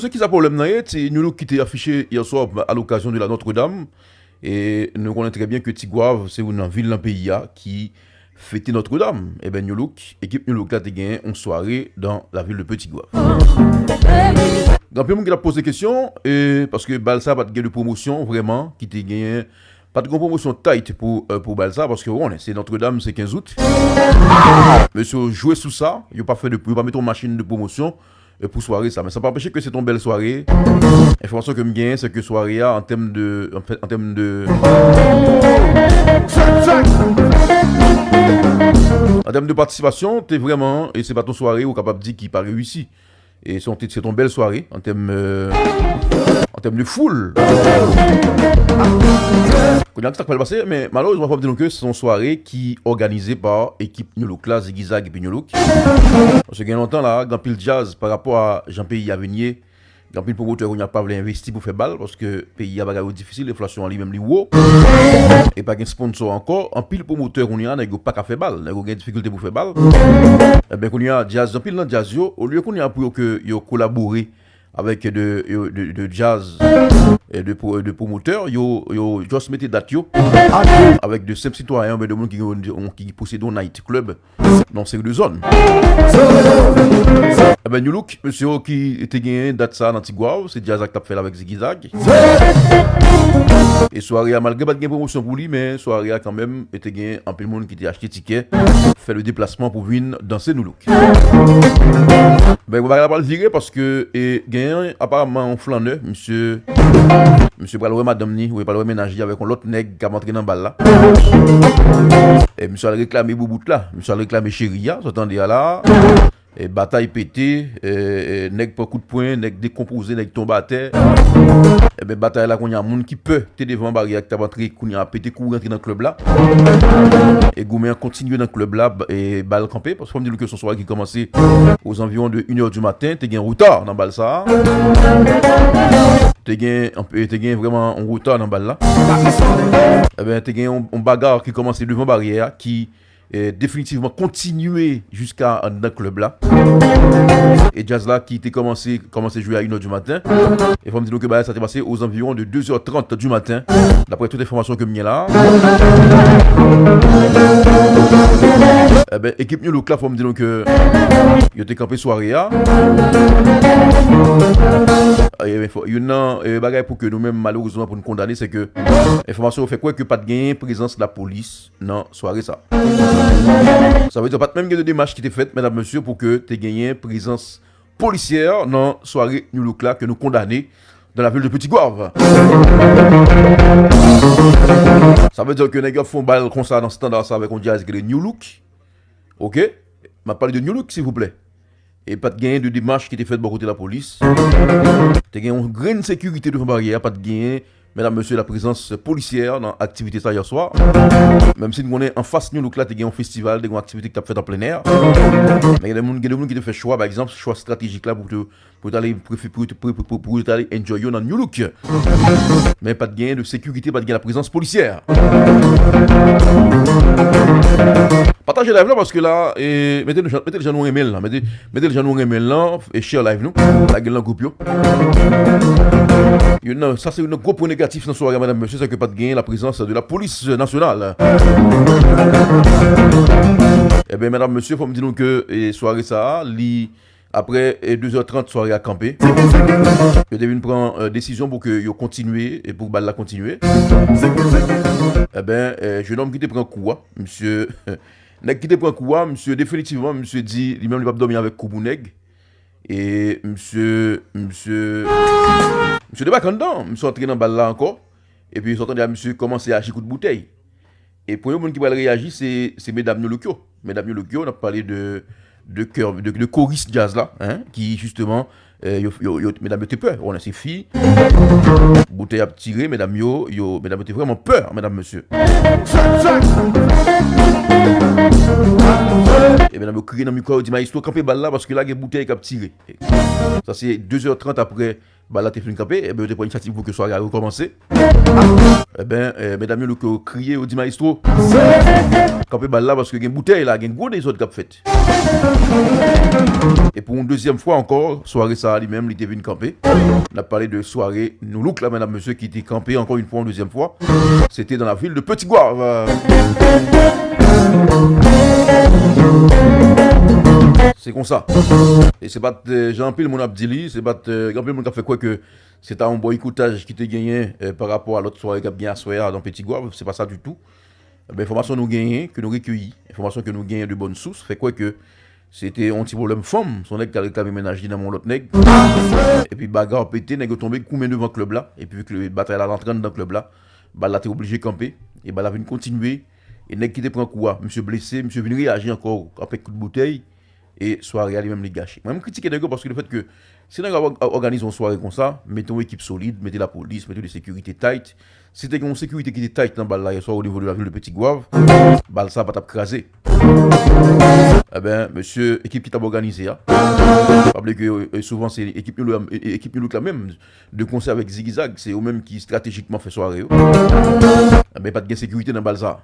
Ce qui est le problème, c'est nous qui était affiché hier soir à l'occasion de la Notre-Dame. Et nous connaissons très bien que Tigouave, c'est une ville dans le pays qui fêtait Notre-Dame. Et bien, l'équipe New Look a gagné une soirée dans la ville de Petit-Gouave. Grand peu de monde qui a posé des questions, parce que Balsa n'a pas de promotion vraiment, qui a gagné. Pas de promotion tight pour Balsa, parce que c'est Notre-Dame, c'est 15 août. Monsieur, jouer sous ça, il n'a pas mettre une machine de promotion pour soirée ça. Mais ça n'a pas empêché que c'est une belle soirée. L'information que je gagne, c'est que soirée en termes de. En termes de participation, t'es vraiment. Et c'est pas ton soirée ou capable de dire qu'il pas réussi. Et c'est ton belle soirée en termes de foule. Ça peut passer, mais malheureusement, il faut dire que c'est une soirée qui est organisée par l'équipe New Look, là, Zigzag et puis New Look. Parce qu'il y a longtemps, là, grand pile jazz par rapport à Jean-Pays Avenier, grand pile promoteur, on n'a pas voulu investir pour faire balle parce que le pays a bagage difficile, l'inflation en lui-même, haut. Et pas de sponsor encore. En pile promoteur, on n'a pas qu'à faire balle, on a des difficultés pour faire balle. Et bien, qu'on y a jazz, en pile dans jazz, au lieu qu'on y a pour que collaborer avec de jazz et de promoteurs, yo juste mettez date avec de simples citoyens, de monde qui possèdent un night club dans ces deux zones. Eh ben New Look, monsieur qui était gagné date ça dans Tigouave, c'est jazz qui a fait avec Zigzag. Et soirée malgré pas de promotion pour lui, mais soirée quand même était gagné un peu de monde qui était acheté ticket, fait le déplacement pour venir danser New Look. Ben on va pas le virer parce que gagnant apparemment en flaneur, monsieur Braloué madame ni, ou pas le ménager avec un autre nègre qui a montré dans balle là. Et monsieur a réclamé Boubout là, monsieur a réclamé Chéria, s'entendez là. Et bataille pété, nèg pas coup de poing, nèg décomposé, nèg tombe à terre. Et ben bataille là qu'on y a monde qui peut te devant barrière qui t'a rentré qu'on y a pété coup rentrer dans le club là. Et Goumen continue dans le club là et balle campé parce que faut me dire que son soir qui commençait aux environs de 1h du matin, t'es gain retard dans balle ça. T'es gain vraiment un retard dans balle là. Et ben t'es gain un bagarre qui commençait devant barrière qui définitivement continuer jusqu'à dans le club là. Et jazz là qui était commencé à jouer à 1h du matin. Et faut me dire que ça s'est passé aux environs de 2h30 du matin. D'après toute l'information que j'ai là. Eh ben équipe New Look là faut me dire que il était campé soirée là. Il y a une bagaille pour que nous-mêmes malheureusement pour nous condamner, c'est que l'information fait quoi que pas de gain présence de la police dans soirée ça. Ça veut dire pas même de démarche qui était faite, mesdames, messieurs, pour que tu aies gagné présence policière dans soirée New Look là que nous condamnons dans la ville de Petit-Gouave. Ça veut dire que les gars font balle comme ça dans ce standard ça avec un jazz qui est New Look. Ok? Je parle de New Look s'il vous plaît. Et pas de gain de démarche qui était faite de côté de la police. Tu as une grande sécurité de la barrière, pas de gain. Mesdames, messieurs, la présence policière dans l'activité ça hier soir. Même si nous est en face New Look là, tu as un festival, une activité que tu as fait en plein air. Mais il y a des gens qui te fait choix, par exemple, choix stratégique là pour aller enjoy dans New Look. Mais pas de gain de sécurité, pas de gain de la présence policière. Partagez live là parce que là, mettez les gens nous email là, mettez les gens nous email là et share live nous, la gueule en groupe yo. Ça c'est un gros point négatif dans ce soir, madame, monsieur, c'est que pas de gain la présence de la police nationale. Eh bien, madame, monsieur, il faut me dire que soirée ça, après 2h30 soirée à camper, je devais prendre décision pour que yo continuer et pour la continuer. Eh bien, jeune homme qui te prend coup, monsieur, nèg qui te prend coup, monsieur, définitivement, monsieur dit, lui-même il va dormir avec Koubouneg. Et monsieur débarque en dedans, monsieur entré dans balle là encore. Et puis s'entendait à monsieur commencer à agir coup de bouteille. Et pour les gens qui vont réagir, c'est mesdames Nolokio. Mesdames Nolokio, on a parlé de chorus jazz là, hein, qui justement mesdames étaient peur, on a ces filles. Bouteille à tirer, mesdames mesdames étaient vraiment peur, mesdames monsieur. Et mesdames crier dans le micro, dit maestro camper balle là parce que là il y a bouteille qui a tiré. Ça c'est 2h30 après bah là t'es fini camper, et ben t'es pris initiative pour que soirée a recommencé. Eh ben, mesdames, le que crier au dit maestro, camper bah là parce que une bouteille là, une gros des autres cap fait. Et pour une deuxième fois encore, soirée ça lui-même, il était venu camper. On a parlé de soirée nous look là, madame, monsieur, qui était campé encore une fois, une deuxième fois. C'était dans la ville de Petit Goave. C'est comme ça. Et c'est pas Jean-Pil mon Abdili, c'est pas Jean-Pil mon qui a fait quoi que c'est un boycottage qui te gagné par rapport à l'autre soirée qui a bien soirée dans Petit Goave, c'est pas ça du tout. L'information nous gagnons, que nous recueillis, information que nous gagnons de bonnes sources, fait quoi que c'était un petit problème femme, son nègre qui a réclamé ménage dans mon autre nègre. Et puis bagarre pété, nègre tombé combien devant le club là, et puis vu que le bataille là l'entraîne dans le club là, bah là t'es obligé de camper, et bah là vient continuer, et nègre qui te prend quoi, monsieur blessé, monsieur vient réagir encore avec coup de bouteille. Et soirée à lui-même les gâcher. Moi, je critique les gars parce que le fait que si on organise une soirée comme ça, mettons une équipe solide, mettez la police, mettez des sécurités tight. Si t'as une sécurité qui est tight dans balle là, soit au niveau de la ville de Petit Goave, balle ça va t'accraser. Eh ben, monsieur, équipe qui t'a organisé, rappelez que souvent c'est l'équipe là même de concert avec Zigzag, c'est eux-mêmes qui stratégiquement fait soirée. Eh ben, pas de sécurité dans balle ça.